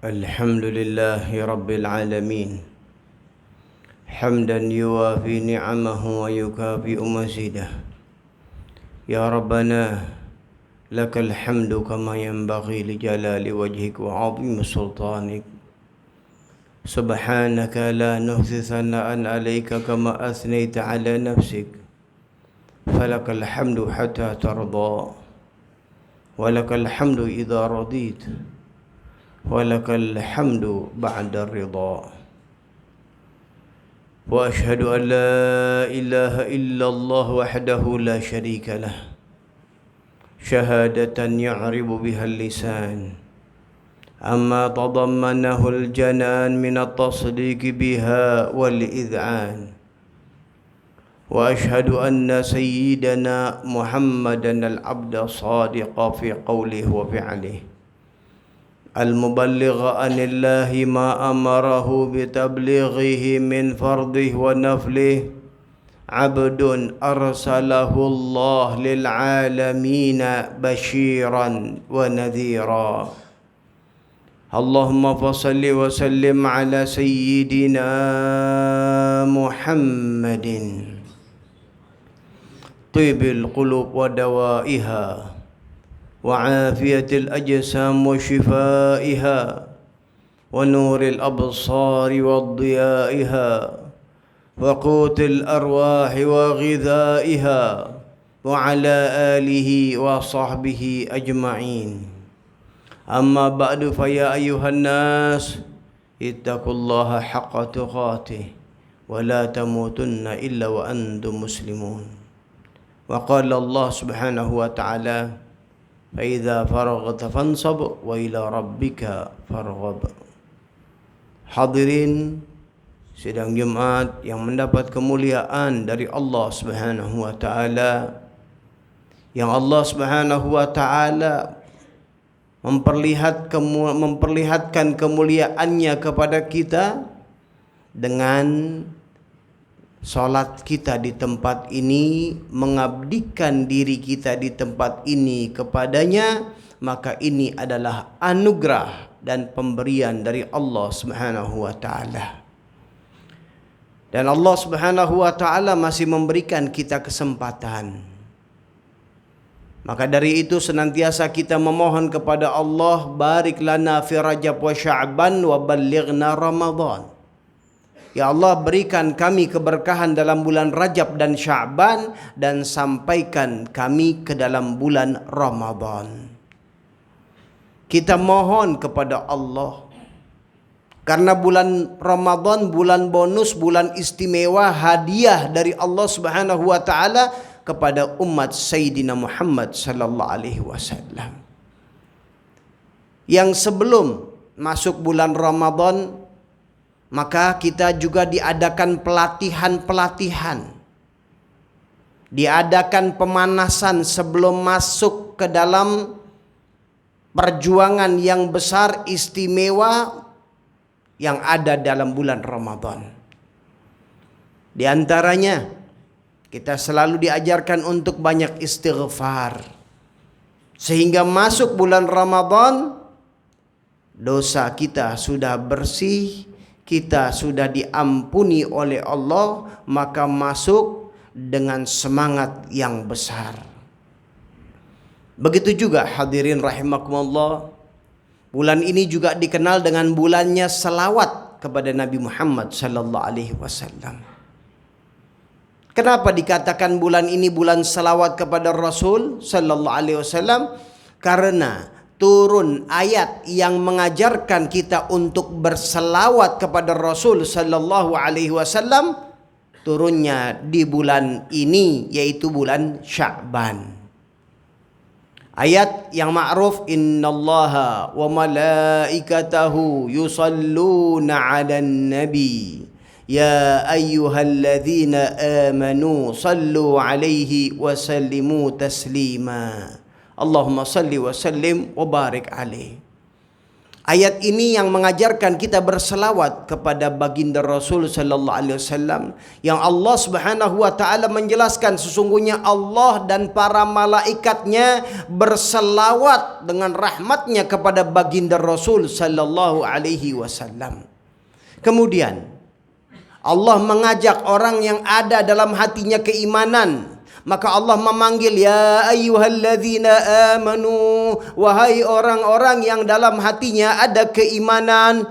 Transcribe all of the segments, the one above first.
الحمد لله رب العالمين حمدا يوافي نعمه ويكافئ مزيده. يا ربنا لك الحمد كما ينبغي لجلال وجهك وعظيم سلطانك. سبحانك لا نحصي ثناء عليك كما أثنيت على نفسك. فلك الحمد حتى ترضى، ولك الحمد إذا رضيت، ولك الحمد بعد الرضا. وأشهد أن لا إله إلا الله وحده لا شريك له شهادة يعرب بها اللسان أما تضمنه الجنان من التصديق بها والإذعان. وأشهد أن سيدنا محمدا العبد الصادق في قوله وفعله، المبلغ عن الله ما أمره بتبليغه من فرضه ونفله، عبد أرسله الله للعالمين بشيرا ونذيرا. اللهم فصل وسلم على سيدنا محمد طيب القلوب ودوائها وعافية الأجسام وشفائها ونور الأبصار وضيائها وقوت الأرواح وغذائها وعلى آله وصحبه أجمعين. أما بعد فيا أيها الناس اتقوا الله حق تقاته ولا تموتن إلا وأنتم مسلمون. وقال الله سبحانه وتعالى: فإذا فرغت فانصب وإلى ربك farghab. Hadirin sidang Jumat yang mendapat kemuliaan dari Allah Subhanahu wa taala, yang Allah Subhanahu wa taala memperlihatkan kemuliaannya kepada kita dengan salat kita di tempat ini, mengabdikan diri kita di tempat ini kepadanya, maka ini adalah anugerah dan pemberian dari Allah Subhanahu wa taala. Dan Allah Subhanahu wa taala masih memberikan kita kesempatan. Maka dari itu senantiasa kita memohon kepada Allah, barik lana fi Rajab wa Sya'ban wa ballighna Ramadan. Ya Allah, berikan kami keberkahan dalam bulan Rajab dan Sya'ban, dan sampaikan kami ke dalam bulan Ramadan. Kita mohon kepada Allah, karena bulan Ramadan bulan bonus, bulan istimewa, hadiah dari Allah Subhanahu wa taala kepada umat Sayyidina Muhammad sallallahu alaihi wasallam. Yang sebelum masuk bulan Ramadan, maka kita juga diadakan pelatihan-pelatihan. Diadakan pemanasan sebelum masuk ke dalam perjuangan yang besar istimewa yang ada dalam bulan Ramadan. Di antaranya, kita selalu diajarkan untuk banyak istighfar. Sehingga masuk bulan Ramadan, dosa kita sudah bersih, kita sudah diampuni oleh Allah, maka masuk dengan semangat yang besar. Begitu juga hadirin rahimakumullah, bulan ini juga dikenal dengan bulannya selawat kepada Nabi Muhammad sallallahu alaihi wasallam. Kenapa dikatakan bulan ini bulan selawat kepada Rasul sallallahu alaihi wasallam? Karena turun ayat yang mengajarkan kita untuk berselawat kepada Rasul sallallahu alaihi wasallam, turunnya di bulan ini, yaitu bulan Sya'ban. Ayat yang ma'ruf, innallaha wa malaikatahu yusalluna 'alan nabi ya ayyuhalladzina amanu sallu 'alaihi wa sallimu taslima. Allahumma salli wa sallim wa barik alaih. Ayat ini yang mengajarkan kita berselawat kepada baginda Rasul sallallahu alaihi wasallam, yang Allah Subhanahu wa taala menjelaskan sesungguhnya Allah dan para malaikatnya berselawat dengan rahmatnya kepada baginda Rasul sallallahu alaihi wasallam. Kemudian Allah mengajak orang yang ada dalam hatinya keimanan. Maka Allah memanggil, ya ayyuhalladzina amanu, wahai orang-orang yang dalam hatinya ada keimanan,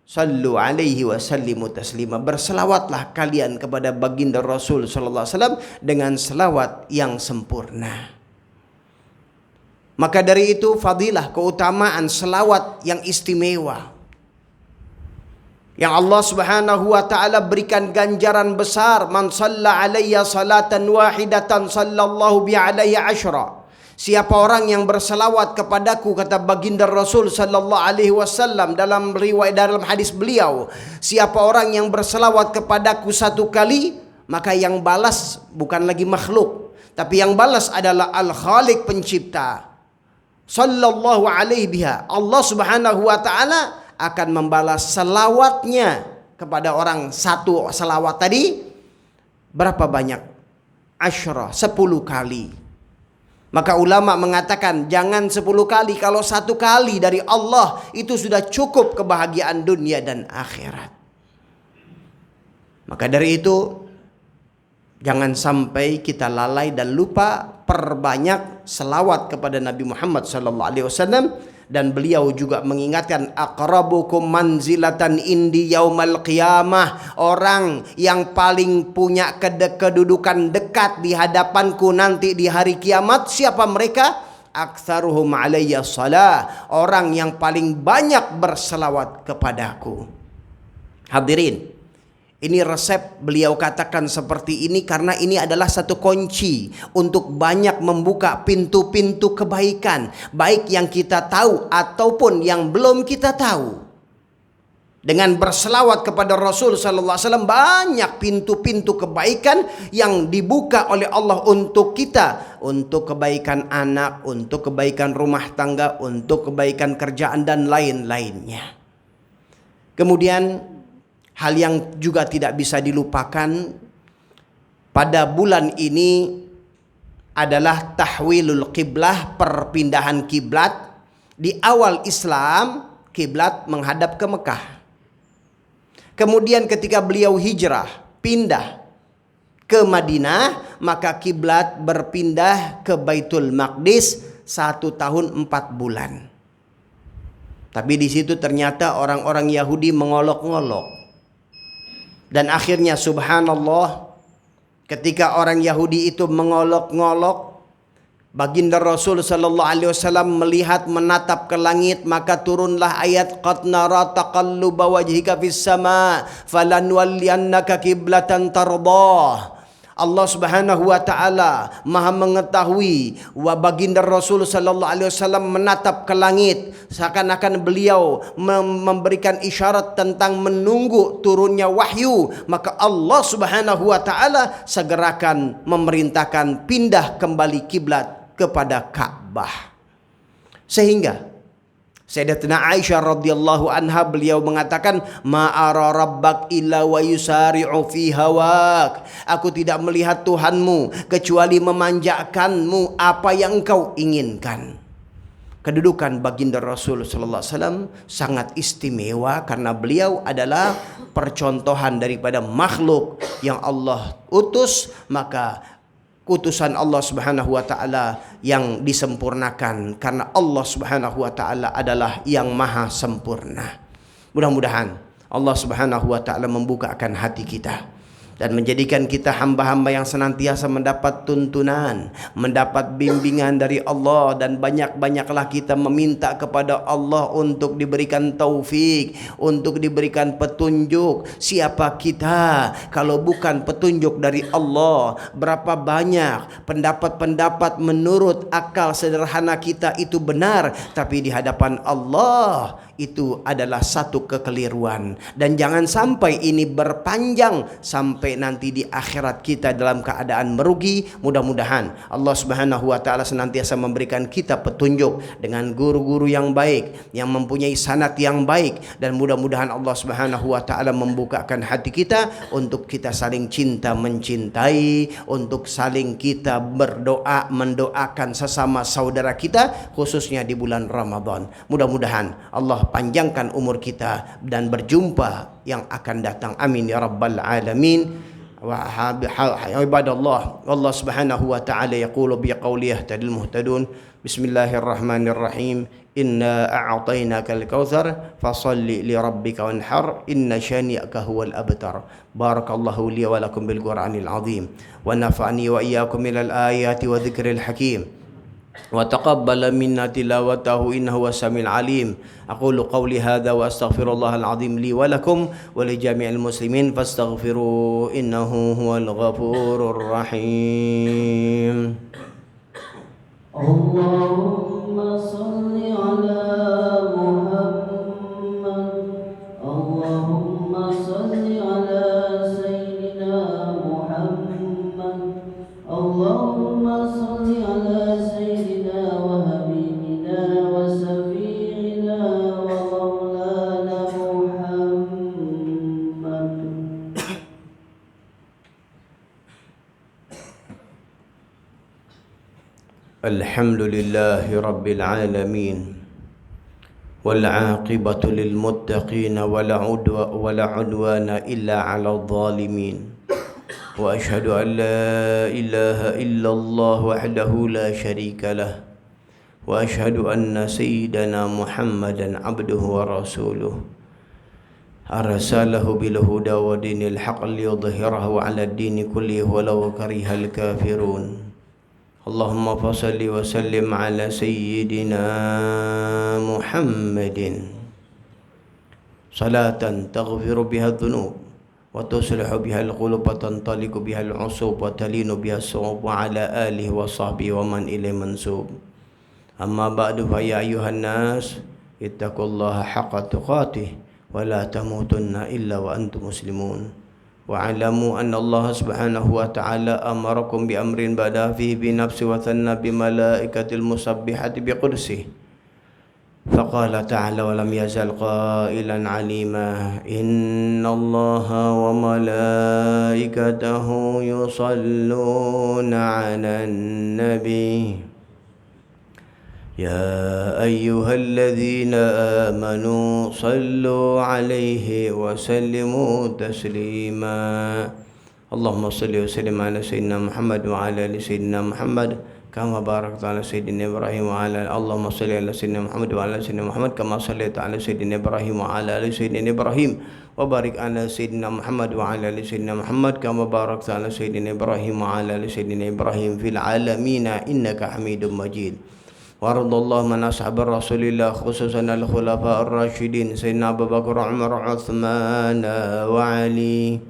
sallu alaihi wa sallimu taslima, berselawatlah kalian kepada baginda Rasul sallallahu alaihi wasallam dengan selawat yang sempurna. Maka dari itu fadilah, keutamaan selawat yang istimewa, yang Allah Subhanahu wa taala berikan ganjaran besar. Man shalla alayya salatan wahidatan sallallahu bi alayhi asyra. Siapa orang yang berselawat kepadaku, kata baginda Rasul sallallahu alaihi wasallam dalam riwayat, dalam hadis beliau, siapa orang yang berselawat kepadaku satu kali, maka yang balas bukan lagi makhluk, tapi yang balas adalah Al-Khaliq pencipta. Sallallahu alaihi biha, Allah Subhanahu wa taala akan membalas selawatnya kepada orang satu selawat tadi. Berapa banyak? Asyra, 10 kali. Maka ulama mengatakan jangan 10 kali, kalau 1 kali dari Allah itu sudah cukup kebahagiaan dunia dan akhirat. Maka dari itu jangan sampai kita lalai dan lupa, perbanyak selawat kepada Nabi Muhammad SAW. Dan beliau juga mengingatkan, aqrabukum manzilatan indi yaumal qiyamah, orang yang paling punya kedudukan dekat di hadapanku nanti di hari kiamat. Siapa mereka? Aktsaruhum alayya shalah, orang yang paling banyak berselawat kepadaku. Hadirin, ini resep beliau katakan seperti ini karena ini adalah satu kunci untuk banyak membuka pintu-pintu kebaikan, baik yang kita tahu ataupun yang belum kita tahu. Dengan berselawat kepada Rasul sallallahu alaihi wasallam, banyak pintu-pintu kebaikan yang dibuka oleh Allah untuk kita, untuk kebaikan anak, untuk kebaikan rumah tangga, untuk kebaikan kerjaan dan lain-lainnya. Kemudian hal yang juga tidak bisa dilupakan pada bulan ini adalah tahwilul qiblah, perpindahan kiblat. Di awal Islam, kiblat menghadap ke Mekah. Kemudian ketika beliau hijrah, pindah ke Madinah, maka kiblat berpindah ke Baitul Maqdis 1 tahun 4 bulan. Tapi di situ ternyata orang-orang Yahudi mengolok-ngolok. Dan akhirnya subhanallah, ketika orang Yahudi itu mengolok-ngolok, baginda Rasul sallallahu alaihi wasallam melihat, menatap ke langit, maka turunlah ayat, qad nara taqalluba wajhika fis sama falanwalliyannaka qiblatan tardah. Allah Subhanahu wa taala Maha mengetahui, wa baginda Rasul sallallahu alaihi wasallam menatap ke langit seakan-akan beliau memberikan isyarat tentang menunggu turunnya wahyu. Maka Allah Subhanahu wa taala segerakan memerintahkan pindah kembali kiblat kepada Ka'bah. Sehingga Sayyidatina Aisyah radhiyallahu anha beliau mengatakan, ma'ara rabbak illa wa yusari'u fi hawak. Aku tidak melihat Tuhanmu kecuali memanjakanmu apa yang engkau inginkan. Kedudukan baginda Rasul sallallahu alaihi wasallam sangat istimewa karena beliau adalah percontohan daripada makhluk yang Allah utus, maka utusan Allah Subhanahu wa taala yang disempurnakan karena Allah Subhanahu wa taala adalah yang maha sempurna. Mudah-mudahan Allah Subhanahu wa taala membukakan hati kita dan menjadikan kita hamba-hamba yang senantiasa mendapat tuntunan, mendapat bimbingan dari Allah, dan banyak-banyaklah kita meminta kepada Allah untuk diberikan taufik, untuk diberikan petunjuk. Siapa kita kalau bukan petunjuk dari Allah? Berapa banyak pendapat-pendapat menurut akal sederhana kita itu benar, tapi di hadapan Allah itu adalah satu kekeliruan, dan jangan sampai ini berpanjang sampai nanti di akhirat kita dalam keadaan merugi. Mudah-mudahan Allah Subhanahu wa taala senantiasa memberikan kita petunjuk dengan guru-guru yang baik, yang mempunyai sanad yang baik, dan mudah-mudahan Allah Subhanahu wa taala membukakan hati kita untuk kita saling cinta mencintai, untuk saling kita berdoa mendoakan sesama saudara kita, khususnya di bulan Ramadan. Mudah-mudahan Allah panjangkan umur kita dan berjumpa yang akan datang. Amin ya rabbal alamin. Wa ibadallah, Allah Subhanahu wa taala yaqulu bi qawli yahtadil muhtadun. Bismillahirrahmanirrahim. Inna a'tainakal kautsar fasalli li rabbika wanhar inna syani'aka huwal abtar. Barakallahu li wa lakum bil Qur'anil azim wa nafa'ani wa iyyakum minal ayati wa dzikril hakim. وتقبل منا تلاوته إنه هو السميع العليم. أقول قولي هذا وأستغفر الله العظيم لي ولكم ولجميع المسلمين فاستغفروه إنه هو الغفور الرحيم. اللهم صل على محمد. اللهم صل على سيدنا محمد. اللهم صل على سيدنا وحبيبنا وشفيعنا ومولانا محمد. الحمد لله رب العالمين والعاقبة للمتقين ولا عدوان إلا على الظالمين. وأشهد أن لا إله إلا الله وحده لا شريك له. وأشهد أن سيدنا محمدا عبده ورسوله أرسله بالهدى ودين الحق ليظهره على الدين كله ولو كره الكافرون. اللهم فصل وسلم على سيدنا محمد صلاة تغفر بها الذنوب وتصلح بها القلوب وتنطلق بها العصوب وتلين بها الصعوب وعلى آله وصحبه ومن إليه منسوب. أما بعد فيا أيها الناس اتقوا الله حق تقاته ولا تموتن إلا وأنتم مسلمون. واعلموا أن الله سبحانه وتعالى أمركم بأمر بدأ فيه بنفسه وثنى بملائكة المسبحة بقدسه. فقال تعالى ولم يزل قائلا عليما إن الله وملائكته يصلون على النبي يا أيها الذين آمنوا صلوا عليه وسلموا تسليما. اللهم صل وسلم على سيدنا محمد وعلى آل سيدنا محمد كما باركت على سيدنا إبراهيم وعلى اللهم صل على سيدنا محمد وعلى سيدنا محمد كما صليت على سيدنا إبراهيم وعلى آل سيدنا إبراهيم وبارك على سيدنا محمد وعلى آل سيدنا محمد كما باركت على سيدنا إبراهيم وعلى آل سيدنا إبراهيم في العالمين إنك حميد مجيد. وارض الله من أصحاب رسول الله خصوصا الخلفاء الراشدين سيدنا أبو بكر وعمر وعثمان وعلي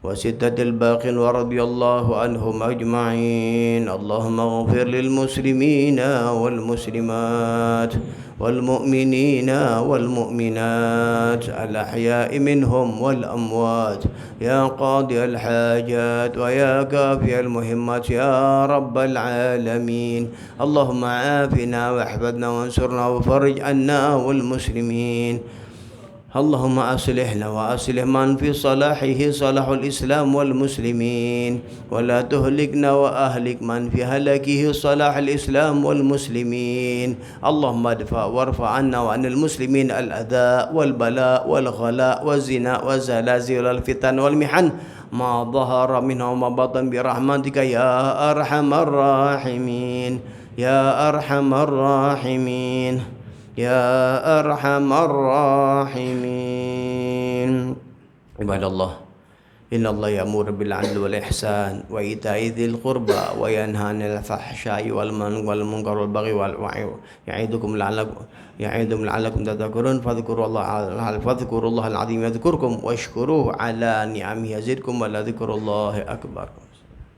وستة الباقين ورضي الله عنهم أجمعين. اللهم اغفر للمسلمين والمسلمات والمؤمنين والمؤمنات الأحياء منهم والأموات يا قاضي الحاجات ويا كافي المهمات يا رب العالمين. اللهم عافنا واحفظنا وانصرنا وفرج عنا والمسلمين. اللهم أصلحنا وأصلح من في صلاحه صلاح الإسلام والمسلمين ولا تهلكنا وأهلك من في هلاكه صلاح الإسلام والمسلمين. اللهم ادفع وارفع عنا وعن المسلمين الأذى والبلاء والغلاء والزنا والزلازل والفتن والمحن ما ظهر منها وما بطن برحمتك يا أرحم الراحمين يا أرحم الراحمين يا أرحم الراحمين. عباد الله إن الله يأمر بالعدل والإحسان وإيتاء ذي القربى وينهى عن الفحشاء والمنكر والبغي يعظكم لعلكم تذكرون. فاذكروا الله العظيم يذكركم واشكروه على نعمه يزدكم ولذكر الله أكبر.